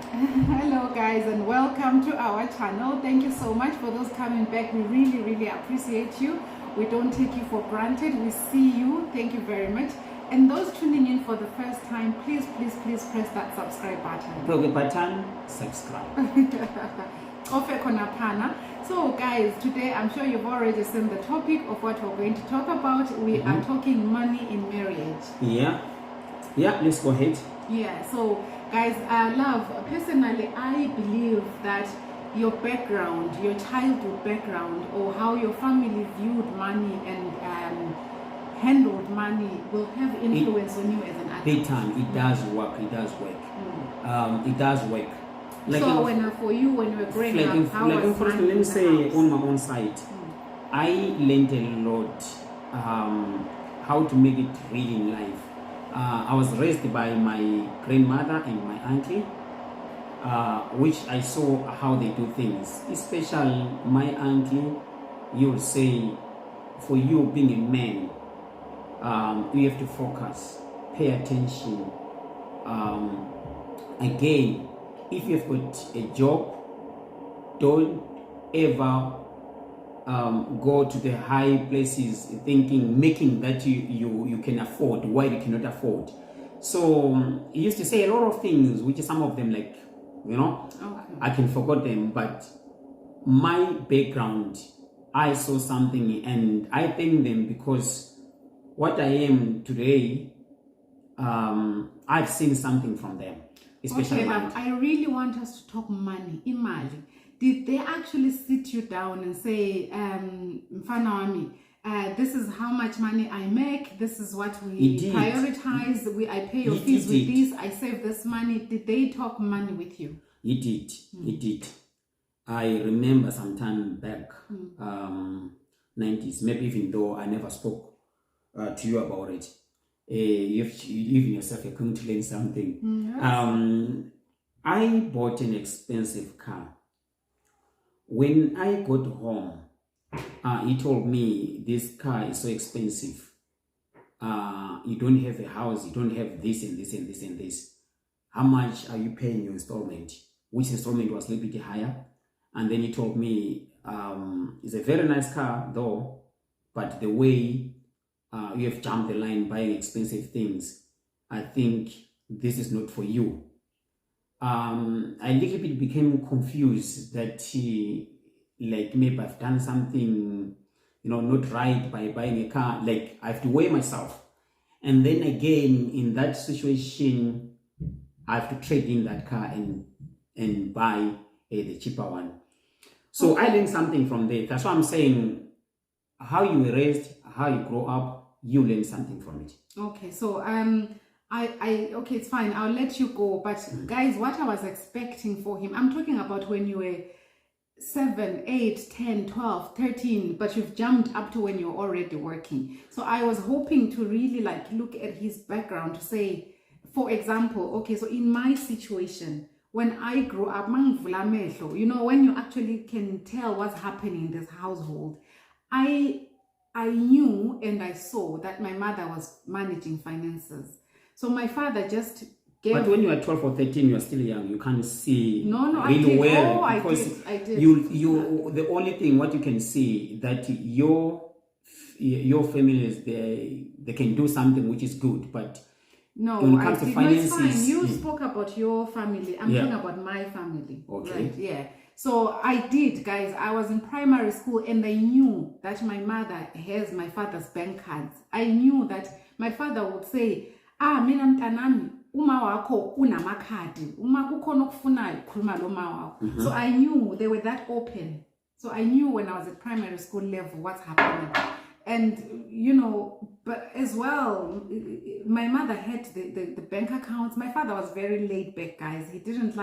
Hello guys, and welcome to our channel. Thank you so much for those coming back. We really appreciate you. We don't take you for granted. We see you. Thank you very much. And those tuning in for the first time, please press that subscribe button. Press the button, subscribe. So guys, today I'm sure you've already seen the topic of what we're going to talk about. We are talking money in marriage. Yeah, let's go ahead. Yeah, so guys, personally, I believe that your background, your childhood background, or how your family viewed money and handled money will have influence on you as an adult. Big time. It does work. It does work. Like so for you, when you were growing up, how was first, let me say on my own side, I learned a lot how to make it real in life. I was raised by my grandmother and my auntie, which I saw how they do things. Especially my auntie, you will say, for you being a man, you have to focus, pay attention. Again, if you've got a job, don't ever go to the high places making that you can afford while you cannot afford. So he used to say a lot of things, which some of them, like, I can forget them, but my background, I saw something and I thank them because what I am today, I've seen something from them. Especially I really want us to talk money. Imagine, did they actually sit you down and say, Mfana wami, this is how much money I make, this is what we prioritize, I pay your fees with this, I save this money? Did they talk money with you? He did. I remember some time back, 90s, maybe even though I never spoke to you about it. You even yourself, you're going to learn something. Yes. I bought an expensive car. When I got home, he told me, this car is so expensive. You don't have a house, you don't have this and this and this and this. How much are you paying your installment? Which installment was a little bit higher. And then he told me, it's a very nice car though, but the way you have jumped the line buying expensive things, I think this is not for you. I a little bit became confused that like maybe I've done something, not right by buying a car. Like I have to weigh myself. And then again, in that situation, I have to trade in that car and buy the cheaper one. So I learned something from there. That's why I'm saying how you were raised, how you grow up, you learn something from it. Okay, so okay, it's fine, I'll let you go. But guys, what I was expecting for him, I'm talking about when you were 7, 8, 10, 12, 13, but you've jumped up to when you're already working. So I was hoping to really look at his background to say, for example, okay, so in my situation, when I grew up, when you actually can tell what's happening in this household, I knew and I saw that my mother was managing finances. So my father just gave... But when you are 12 or 13, you are still young. You can't see really I did. Well. I did. You the only thing what you can see that your family is they can do something which is good, but no, when it comes to finances, no, it's fine. You spoke about your family. I'm talking about my family. Okay. Right? Yeah. So I did, guys. I was in primary school and I knew that my mother has my father's bank cards. I knew that my father would say, mina mtanami, uma wako unamakhadi, uma kukhona okufunayo khuluma lo ma wako. So I knew they were that open. So I knew when I was at primary school level what's happening. And but as well, my mother had the bank accounts. My father was very laid back, guys. He didn't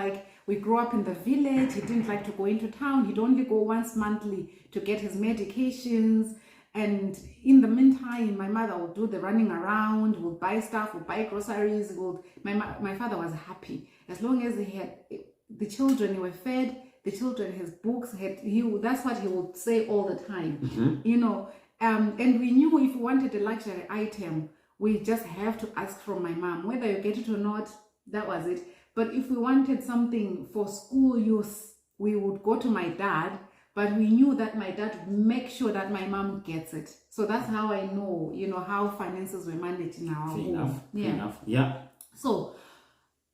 we grew up in the village. He didn't like to go into town. He'd only go once monthly to get his medications. And in the meantime, my mother would do the running around, would buy stuff, would buy groceries. My father was happy. As long as he had the children were fed, the children, his books, that's what he would say all the time. And we knew if we wanted a luxury item, we just have to ask from my mom. Whether you get it or not, that was it. But if we wanted something for school use, we would go to my dad, but we knew that my dad would make sure that my mom gets it. So that's how I know, how finances were managed in our home. Fair enough. Yeah. So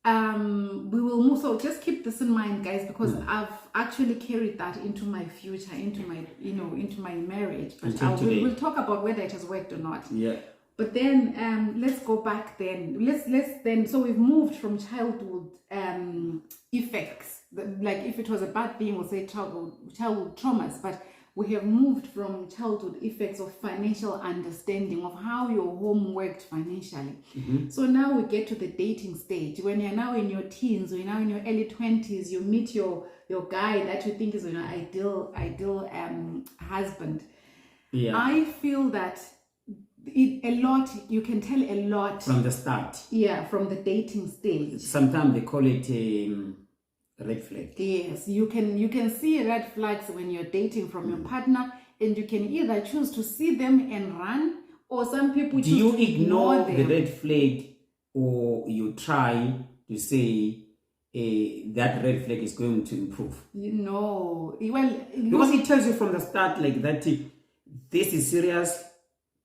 we will move. So just keep this in mind, guys, because I've actually carried that into my future, into my marriage. But we'll talk about whether it has worked or not. Yeah. But then let's go back then. Let's then. So we've moved from childhood effects, like if it was a bad thing, we'll say childhood traumas. But we have moved from childhood effects of financial understanding of how your home worked financially. So now we get to the dating stage. When you're now in your teens, or you're now in your early 20s, you meet your guy that you think is your ideal husband. Yeah. I feel that you can tell a lot from the start. Yeah, from the dating stage. Sometimes they call it red flag. Yes, you can see red flags when you're dating from your partner, and you can either choose to see them and run, or some people choose to ignore them. The red flag, or you try to say that red flag is going to improve? Well, because it tells you from the start like that this is serious,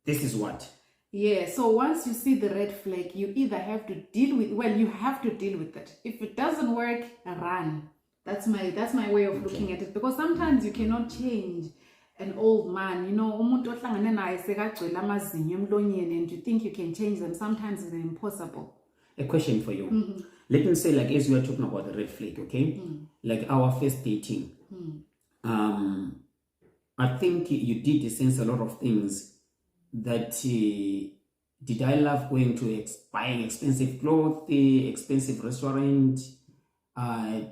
this is what. Yeah, so once you see the red flag, you either have to deal with it. If it doesn't work, run. That's my way of looking at it, because sometimes you cannot change an old man. Umuntu ohlangane naye sekagcwele amazinyo emlonyeni, and you think you can change them. Sometimes it's impossible. A question for you. Let me say, like, as we are talking about the red flag, okay? Like our first dating. I think you did sense a lot of things that did I love going to buying expensive clothes, expensive restaurant,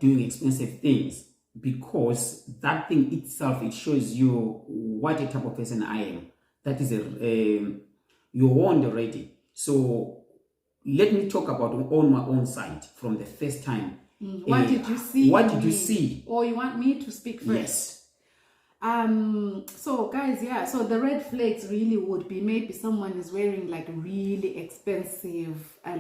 doing expensive things, because that thing itself, it shows you what a type of person I am. That is you're warned already. So let me talk about on my own side from the first time. What did you see? What did you see? Or you want me to speak first? Yes. So guys, yeah, so the red flags really would be maybe someone is wearing like really expensive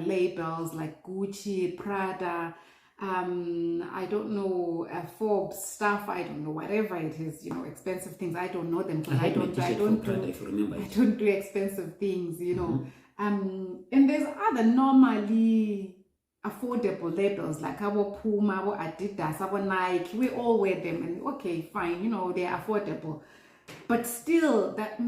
labels like Gucci, Prada, I don't know, Forbes stuff, I don't know, whatever it is, expensive things. I don't know them because I don't do expensive things, and there's other normally affordable labels like our Puma, our Adidas, our Nike. We all wear them, and okay, fine, they're affordable, but still that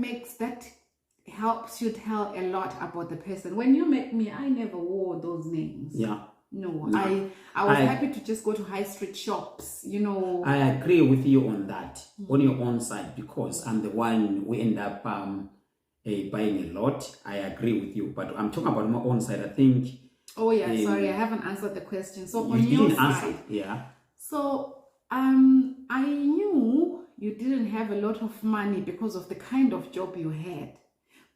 helps you tell a lot about the person. When you met me, I never wore those names. No. I was happy to just go to high street shops, I agree with you on that, on your own side, because I'm the one we end up buying a lot. I agree with you, but I'm talking about my own side. I think. Oh yeah, sorry, I haven't answered the question. So on you your didn't side, answer. Yeah. So I knew you didn't have a lot of money because of the kind of job you had.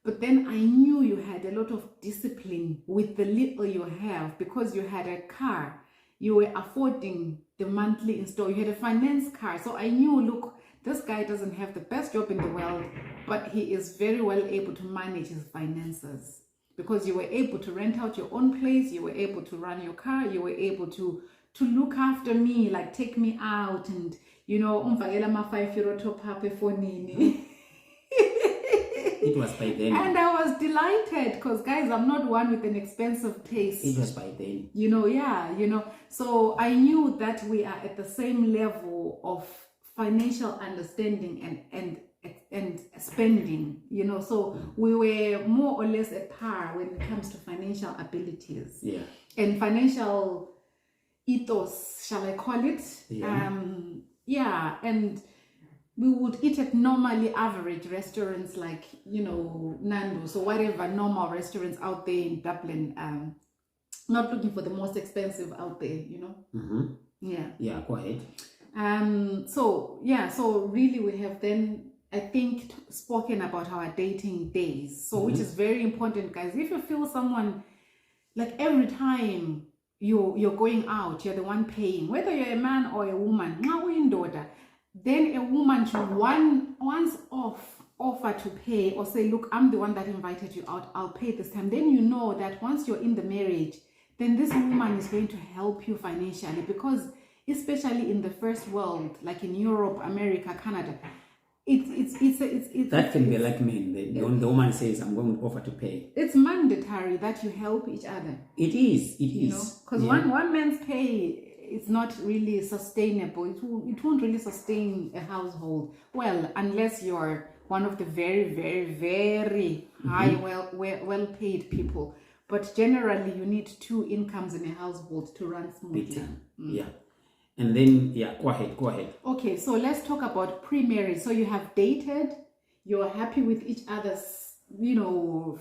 But then I knew you had a lot of discipline with the little you have, because you had a car. You were affording the monthly install. You had a finance car. So I knew, look, this guy doesn't have the best job in the world, but he is very well able to manage his finances. Because you were able to rent out your own place, you were able to run your car, you were able to look after me, like take me out, and umfakela ma €5 top up efonini. It was by then. And I was delighted because, guys, I'm not one with an expensive taste. It was by then. So I knew that we are at the same level of financial understanding and spending, so we were more or less at par when it comes to financial abilities. Yeah. And financial ethos, shall I call it? Yeah. And we would eat at normally average restaurants like, Nando's or whatever normal restaurants out there in Dublin. Not looking for the most expensive out there, Yeah, go ahead. So really we have then, I think, spoken about our dating days. So which is very important, guys. If you feel someone, like every time you're going out, you're the one paying, whether you're a man or a woman, then a woman should once offer to pay, or say, look, I'm the one that invited you out, I'll pay this time. Then you know that once you're in the marriage, then this woman is going to help you financially, because especially in the first world, like in Europe, America, Canada, that can be like men. The woman says, I'm going to offer to pay. It's mandatory that you help each other. It is. Because one man's pay is not really sustainable. It won't really sustain a household. Well, unless you're one of the very, very, very high, well paid people. But generally, you need 2 incomes in a household to run smoothly. Yeah. And then, go ahead. Okay, so let's talk about pre-marriage. So you have dated, you're happy with each other's,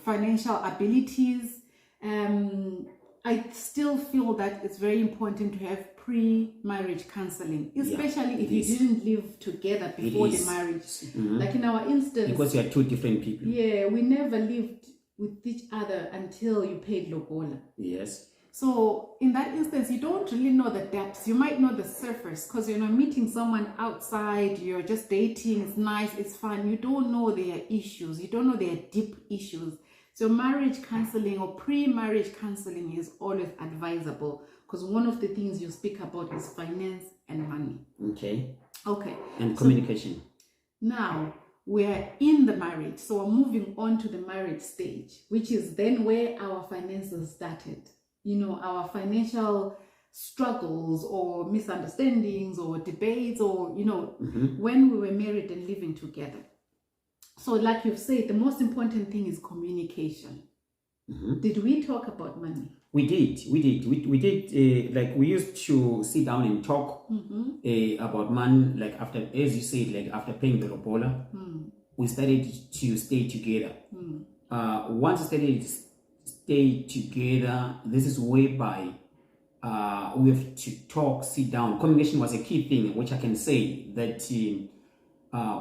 financial abilities. I still feel that it's very important to have pre-marriage counseling, especially if you didn't live together before the marriage. Like in our instance, because you are 2 different people. Yeah, we never lived with each other until you paid lobola. Yes. So in that instance, you don't really know the depths. You might know the surface, because you're not meeting someone outside, you're just dating, it's nice, it's fun. You don't know their issues. You don't know their deep issues. So marriage counseling or pre-marriage counseling is always advisable, because one of the things you speak about is finance and money. Okay. And so communication. Now, we're in the marriage. So we're moving on to the marriage stage, which is then where our finances started. Our financial struggles or misunderstandings or debates or, when we were married and living together. So like you've said, the most important thing is communication. Did we talk about money? We did. Like we used to sit down and talk about money. Like after, as you said, like after paying the lobola, we started to stay together. Once we started to stay together, this is whereby we have to talk, sit down. Communication was a key thing, which I can say that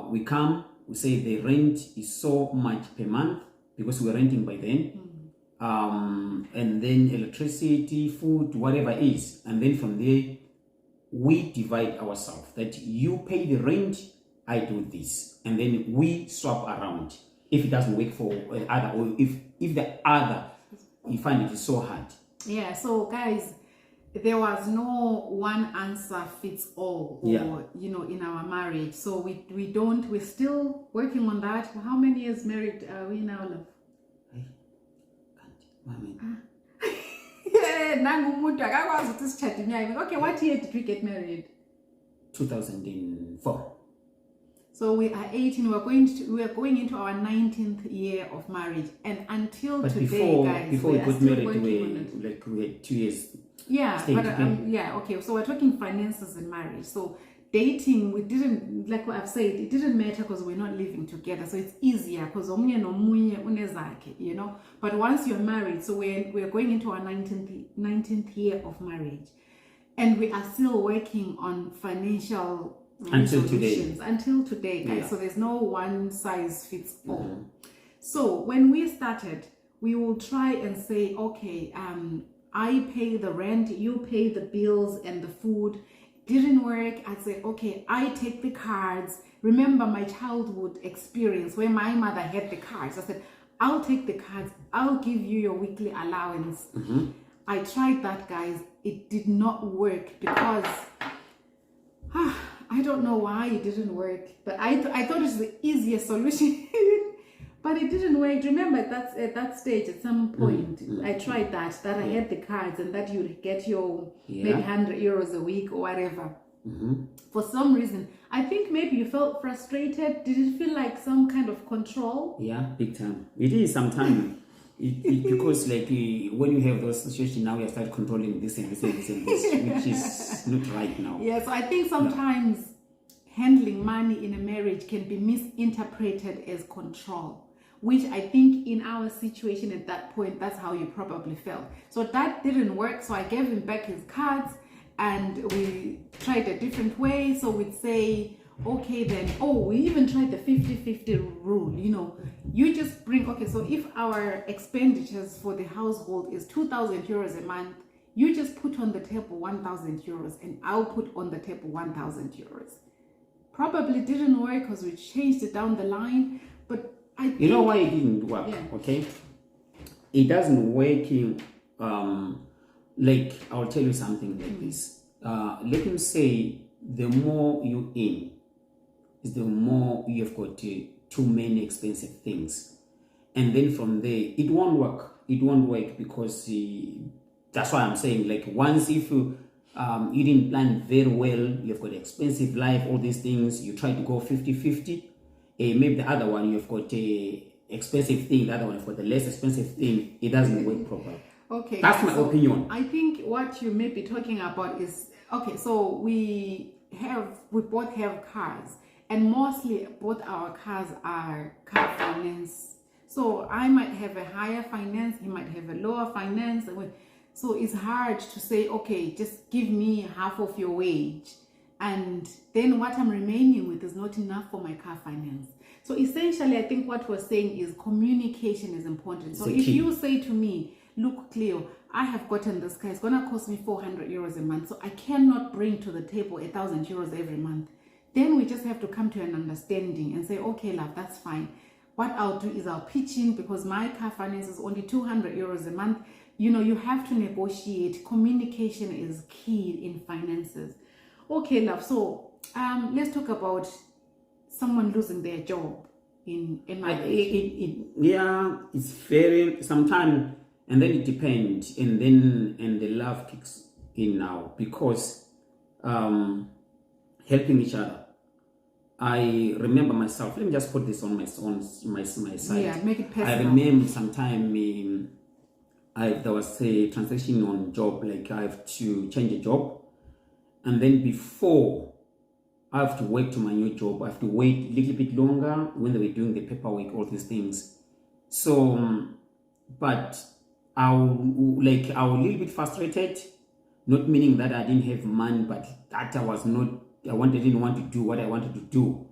we come, we say the rent is so much per month, because we were renting by then. And then electricity, food, whatever it is. And then from there, we divide ourselves. That you pay the rent, I do this. And then we swap around. If it doesn't work for the other, or if the other, you find it is so hard. Yeah, so guys, there was no one answer fits all, or, in our marriage. So we're still working on that. How many years married are we now, love? Okay, what year did we get married? 2004. So we are 18. We are going into our 19th year of marriage, and until today, guys, before we got married, we had 2 years. Yeah, but okay. So we're talking finances and marriage. So dating, we didn't, like what I've said, it didn't matter because we're not living together. So it's easier because But once you're married, so we're going into our 19th year of marriage, and we are still working on financial until today, guys. Yeah. So there's no one size fits all. So when we started, we will try and say, okay, I pay the rent, you pay the bills and the food. Didn't work, I'd say, okay, I take the cards. Remember my childhood experience where my mother had the cards. I said, I'll take the cards, I'll give you your weekly allowance. I tried that, guys. It did not work because I don't know why it didn't work, but I thought it was the easiest solution. But it didn't work. Remember, at that stage, at some point, I tried that I had the cards and that you'd get your maybe €100 a week or whatever. For some reason, I think maybe you felt frustrated. Did it feel like some kind of control? Yeah, big time. It is sometimes. Because like when you have those situations, now you start controlling this and this and this and this, which is not right now. Yeah, so I think sometimes handling money in a marriage can be misinterpreted as control, which I think in our situation at that point, that's how you probably felt. So that didn't work. So I gave him back his cards and we tried a different way. So we'd say, okay, then, we even tried the 50-50 rule, you just bring, okay, so if our expenditures for the household is €2,000 a month, you just put on the table €1,000 and I'll put on the table €1,000. Probably didn't work because we changed it down the line, but I think... You know why it didn't work, okay? It doesn't work like, I'll tell you something like this. Let him say the more you earn, is the more you have got too many expensive things. And then from there, it won't work. It won't work because that's why I'm saying, like, once if you didn't plan very well, you've got expensive life, all these things, you try to go 50-50, maybe the other one, you've got a expensive thing, the other one, you've got the less expensive thing, it doesn't work properly. Okay. That's my opinion. I think what you may be talking about is, okay, so we both have cars, and mostly both our cars are car finance. So I might have a higher finance, he might have a lower finance. So it's hard to say, okay, just give me half of your wage, and then what I'm remaining with is not enough for my car finance. So essentially, I think what we're saying is communication is important. So if you say to me, look, Cleo, I have gotten this car, it's gonna cost me 400 euros a month, so I cannot bring to the table 1,000 euros every month. Then we just have to come to an understanding and say, okay, love, that's fine. What I'll do is I'll pitch in, because my car finance is only 200 euros a month. You know, you have to negotiate. Communication is key in finances. Okay, love. So let's talk about someone losing their job in marriage. Yeah, it's very sometimes, and then it depends, and the love kicks in now, because helping each other. I remember myself. Let me just put this on my side. Yeah, make it personal. I remember sometime there was a transaction on job, like I have to change a job, and then before I have to work to my new job, I have to wait a little bit longer when they were doing the paperwork, all these things. So, but I was a little bit frustrated, not meaning that I didn't have money, but that didn't want to do what I wanted to do.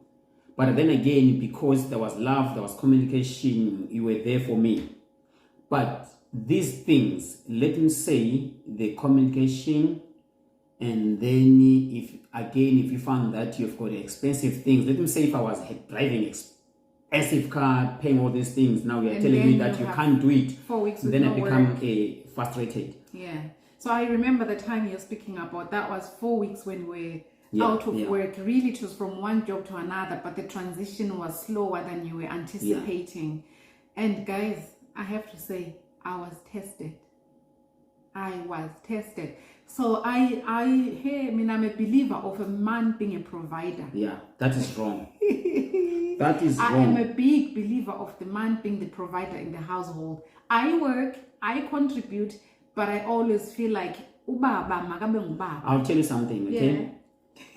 But then again, because there was love, there was communication, you were there for me. But these things, let me say, the communication, and then if you found that you've got expensive things, let me say if I was driving expensive car, paying all these things, now you're telling me that you can't do it. 4 weeks with then no I become work. Frustrated. Yeah. So I remember the time you're speaking about, that was 4 weeks when we're out of work. Really, it was from one job to another, but the transition was slower than you were anticipating. And guys, I have to say, I was tested. So I'm a believer of a man being a provider. Yeah, that is wrong. That is wrong. I am a big believer of the man being the provider in the household. I work, I contribute, but I always feel like I'll tell you something, okay?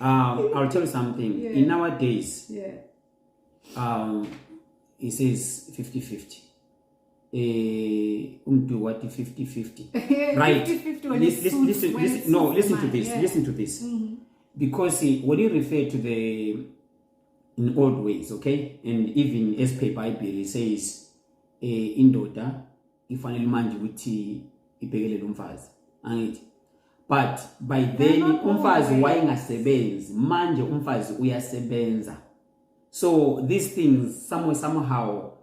I'll tell you something. In nowadays, it says 50-50. Do what 50-50. Right. 50-50 listen to this. Mm-hmm. Because when you refer to in old ways, okay, and even as per Bible, it says indoda ifanele manje ukuthi ibhekelele umfazi, angithi. But by then umfazi wayengasebenzi, manje umfazi uyasebenza. So these things somehow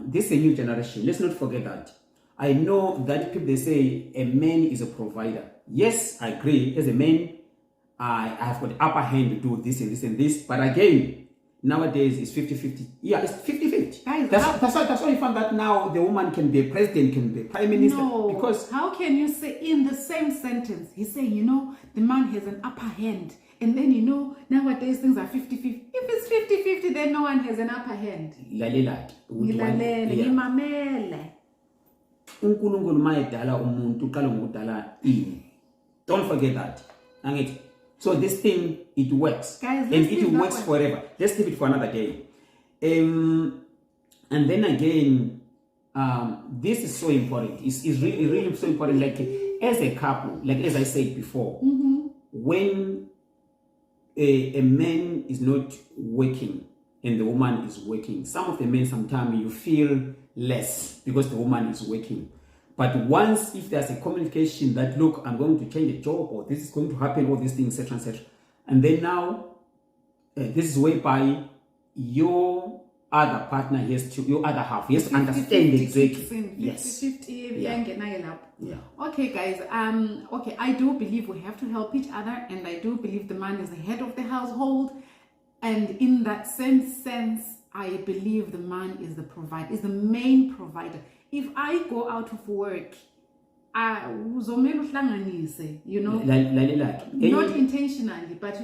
this is a new generation. Let's not forget that. I know that people, they say a man is a provider. Yes, I agree. As a man, I have got the upper hand to do this and this and this. But again, nowadays it's 50-50. Yeah, it's 50-50. That's why you found that now the woman can be a president, can be a prime minister. No, because how can you say in the same sentence, he's saying, the man has an upper hand. And then, nowadays things are 50-50. If it's 50-50, then no one has an upper hand. Don't forget that. So this thing, it works. Guys, and it works forever. Let's leave it for another day. And then again, this is so important. It's really, really so important. Like, as a couple, like as I said before, when a man is not working and the woman is working, some of the men, sometimes you feel less because the woman is working. But once, if there's a communication that, look, I'm going to change a job, or this is going to happen, all these things, etc., and then now, this is whereby your other partner has to, your other half, he has to understand exactly. Yes. 50-50, Yeah. Okay, guys. Okay, I do believe we have to help each other, and I do believe the man is the head of the household, and in that same sense, I believe the man is the provider, is the main provider. If I go out of work, uzomele uhlanganise, you know, not intentionally, but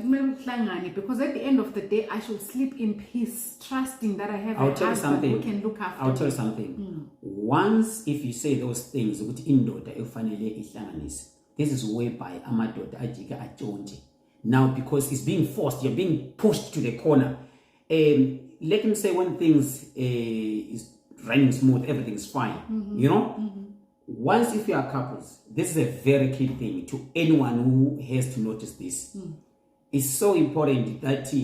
because at the end of the day, I should sleep in peace, trusting that I have a husband who can look after me. I'll tell you something. Once, if you say those things, this is whereby amadoda ajika ajonte. Now, because it's being forced, you're being pushed to the corner. Let him say when things is running smooth, everything's fine, you know. Once, if you are couples, this is a very key thing to anyone who has to notice this. It's so important that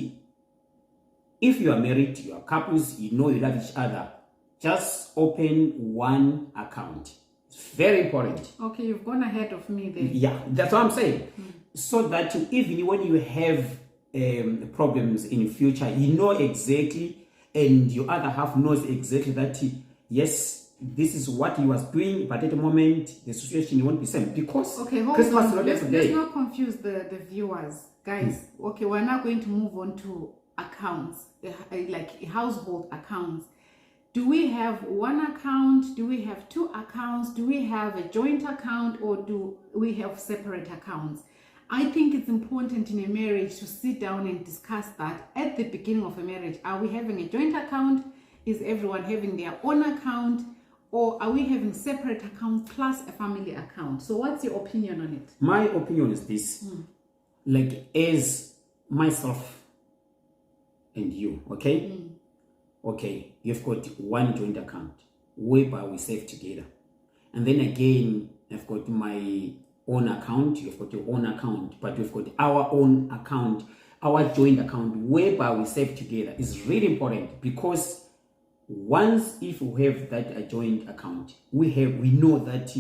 if you are married, you are couples, you know you love each other, just open one account. It's very important. Okay, you've gone ahead of me there. Yeah, that's what I'm saying. So that even when you have problems in the future, you know exactly, and your other half knows exactly that, yes, this is what he was doing, but at the moment, the situation won't be same. Because Christmas is not every day. Let's not confuse the viewers. Guys, okay, we're now going to move on to accounts, like household accounts. Do we have one account? Do we have two accounts? Do we have a joint account, or do we have separate accounts? I think it's important in a marriage to sit down and discuss that at the beginning of a marriage. Are we having a joint account? Is everyone having their own account? Or are we having separate accounts plus a family account? So what's your opinion on it? My opinion is this. Like, as myself and you, okay? Okay, you've got one joint account whereby we save together. And then again, I've got my own account, you've got your own account, but we've got our own account, our joint account whereby we save together. Is really important, because once, if we have that joint account, we know that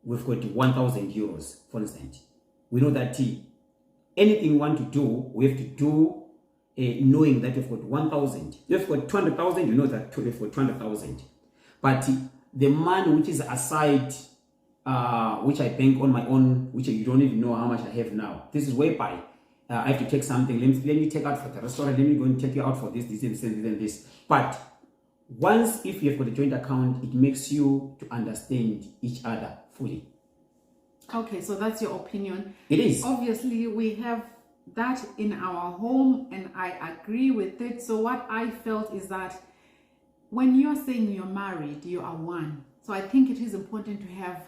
we've got 1,000 euros, for instance. We know that anything we want to do, we have to do knowing that we've got 1,000. If we've got 200,000, you know that we've got 200,000. But the money which is aside, which I bank on my own, which you don't even know how much I have now. This is whereby I have to take something. Let me take out for the restaurant. Let me go and take you out for this, and this. But once, if you have got a joint account, it makes you to understand each other fully. Okay, so that's your opinion. It is. Obviously, we have that in our home, and I agree with it. So what I felt is that when you're saying you're married, you are one. So I think it is important to have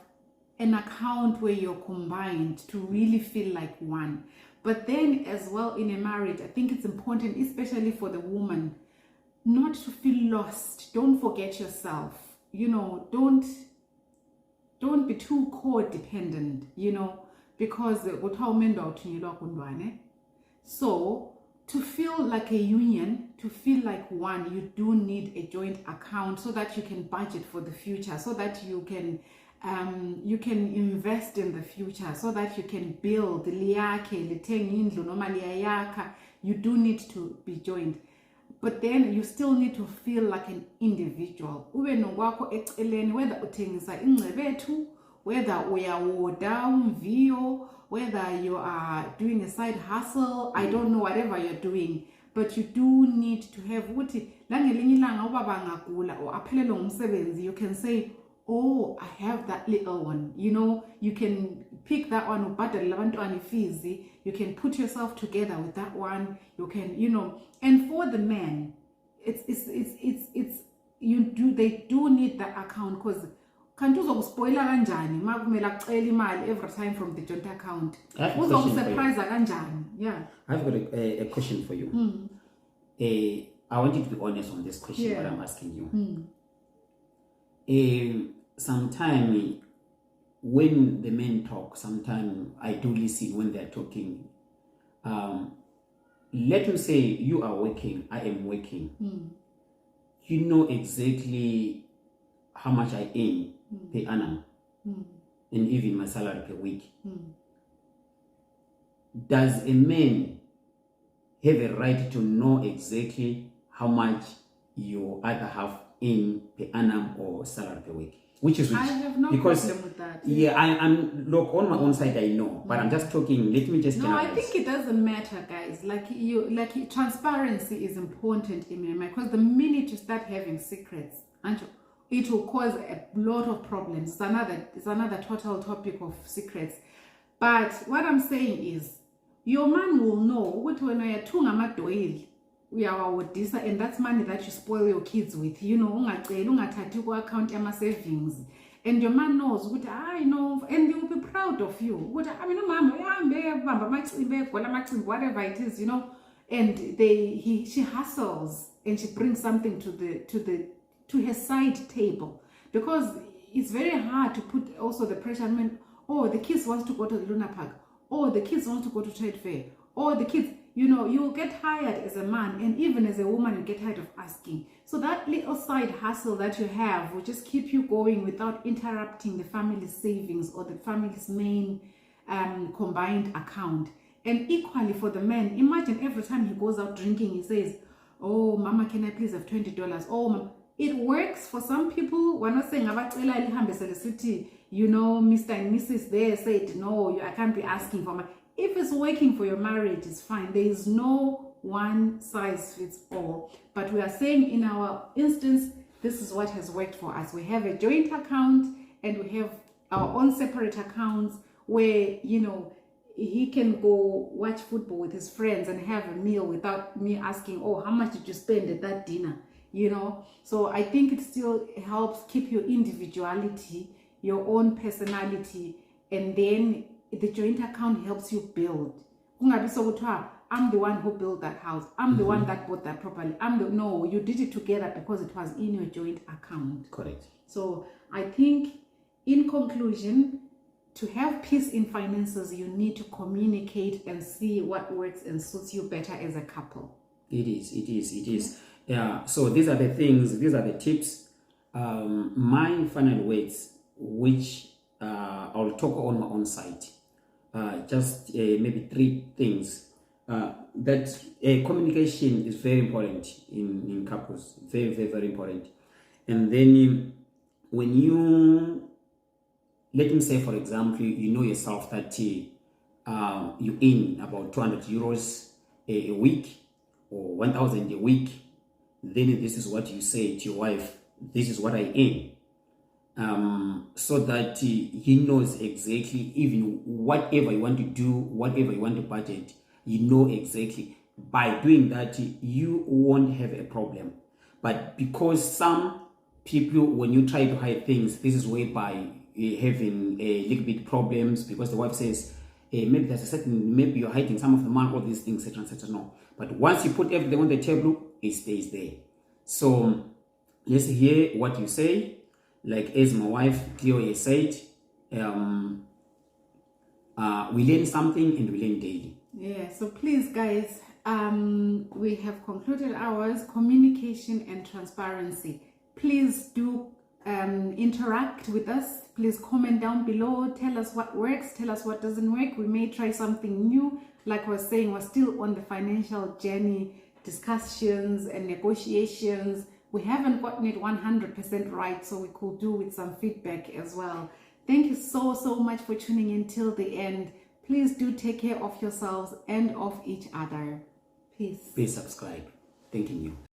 an account where you're combined to really feel like one. But then as well, in a marriage, I think it's important, especially for the woman, not to feel lost. Don't forget yourself. You know, don't be too codependent, you know, because so to feel like a union, to feel like one, you do need a joint account so that you can budget for the future, so that you can invest in the future, so that you can build. You do need to be joined. But then you still need to feel like an individual. Whether whether you are doing a side hustle, I don't know, whatever you're doing, but you do need to have you can say, oh, I have that little one. You know, you can pick that one, you can put yourself together with that one, you can, you know. And for the men, they do need that account, because can't you spoil kanjani every time from the joint account? Yeah. I've got a question for you. I want you to be honest on this question, what I'm asking you. Sometimes when the men talk, sometimes I do listen when they're talking. Let me say you are working, I am working. You know exactly how much I earn per annum, and even my salary per week. Does a man have a right to know exactly how much your other half in per annum or salary per week? Which is which? I have no problem with that. Yeah, I'm look on my own side. I know, but I'm just talking. Let me just. No, I think it doesn't matter, guys. Transparency is important in my mind, because the minute you start having secrets, and it will cause a lot of problems. It's another total topic of secrets. But what I'm saying is, your man will know what when you're tunga and that's money that you spoil your kids with. You know, account savings. And your man knows what I know, and they will be proud of you. What I mean, whatever it is, you know. And she hustles and she brings something to her side table, because it's very hard to put also the pressure. I mean, the kids want to go to the Luna Park, the kids want to go to trade fair, the kids, you know, you'll get tired as a man, and even as a woman, you get tired of asking. So that little side hustle that you have will just keep you going without interrupting the family's savings or the family's main combined account. And equally for the man, imagine every time he goes out drinking, he says, "Oh, mama, can I please have $20? Oh, mama." It works for some people. We're not saying, you know, Mr. and Mrs. there said, no, I can't be asking for money. If it's working for your marriage, it's fine. There is no one size fits all. But we are saying in our instance, this is what has worked for us. We have a joint account and we have our own separate accounts where, you know, he can go watch football with his friends and have a meal without me asking, how much did you spend at that dinner? You know, so I think it still helps keep your individuality, your own personality, and then the joint account helps you build. I'm the one who built that house. I'm the one that bought that property. No, you did it together because it was in your joint account. Correct. So I think, in conclusion, to have peace in finances, you need to communicate and see what works and suits you better as a couple. It is. Yeah, so these are the things, these are the tips. My final words, which I'll talk on my own side. Just maybe 3 things. That communication is very important in couples. Very, very, very important. And then when you, let me say, for example, you know yourself that you earn about 200 euros a week or 1,000 a week, then this is what you say to your wife, this is what I earn. So that he knows exactly, even whatever you want to do, whatever you want to budget, you know exactly. By doing that, you won't have a problem. But because some people, when you try to hide things, this is whereby having a little bit problems, because the wife says, maybe there's a certain, maybe you're hiding some of the money, all these things, etc., etc. No. But once you put everything on the table, it stays there. So let's hear what you say. Like as my wife Cleo said, we learn something and we learn daily. Yeah, so please guys, we have concluded ours, communication and transparency. Please do interact with us. Please comment down below, tell us what works, tell us what doesn't work. We may try something new. Like I was saying, we're still on the financial journey, discussions and negotiations. We haven't gotten it 100% right, so we could do with some feedback as well. Thank you so much for tuning in till the end. Please do take care of yourselves and of each other. Peace. Please subscribe. Thanking you.